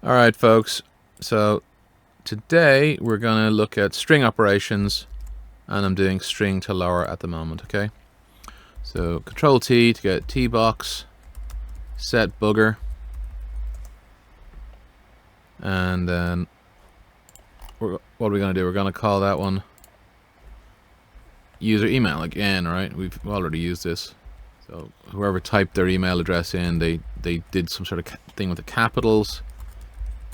Alright folks, so today we're going to look at string operations, and I'm doing string to lower at the moment, okay? So Control T to get T box, set booger, and then what are we going to do? We're going to call that one user email again, right? We've already used this. So whoever typed their email address in, they did some sort of thing with the capitals.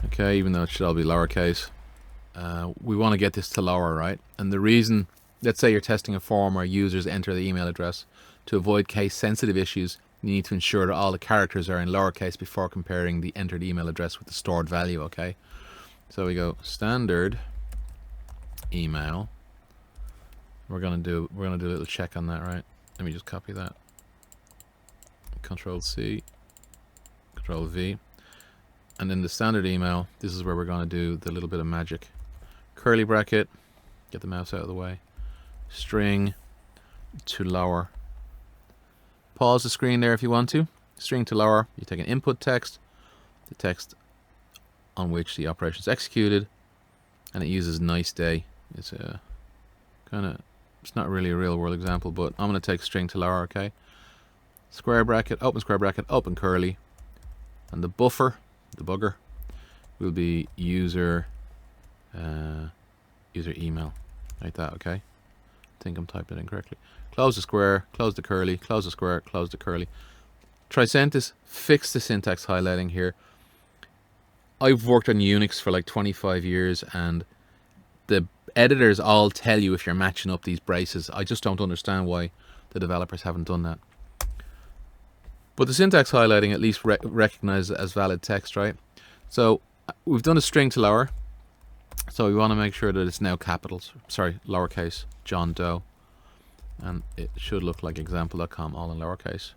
Okay, even though it should all be lowercase. We want to get this to lower, right? And the reason, let's say you're testing a form where users enter the email address. To avoid case-sensitive issues, you need to ensure that all the characters are in lowercase before comparing the entered email address with the stored value, okay? So we go standard email. We're gonna do a little check on that, right? Let me just copy that. Control C, Control V. And in the standard email, this is where we're going to do the little bit of magic. Curly bracket, get the mouse out of the way. String to lower. Pause the screen there if you want to. String to lower, you take an input text, the text on which the operation is executed, and it uses nice day. It's a it's not really a real world example, but I'm going to take string to lower, okay? Square bracket, open curly, and the buffer, the bugger, will be user email, like that, okay? I think I'm typing it incorrectly. Close the square, close the curly, close the square, close the curly. Tricentis fixed the syntax highlighting here. I've worked on Unix for like 25 years, and the editors all tell you if you're matching up these braces. I just don't understand why the developers haven't done that. But the syntax highlighting at least recognizes it as valid text, right? So we've done a string to lower. So we want to make sure that it's now capitals. Sorry, lowercase, John Doe. And it should look like example.com, all in lowercase.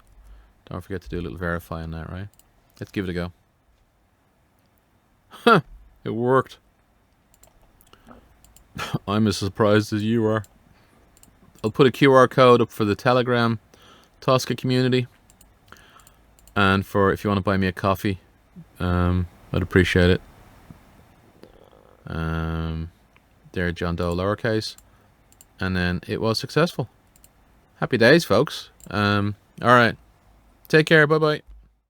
Don't forget to do a little verify on that, right? Let's give it a go. Huh, it worked. I'm as surprised as you are. I'll put a QR code up for the Telegram Tosca community. And for if you want to buy me a coffee, I'd appreciate it. There, John Doe, lowercase. And then it was successful. Happy days, folks. Alright. Take care. Bye-bye.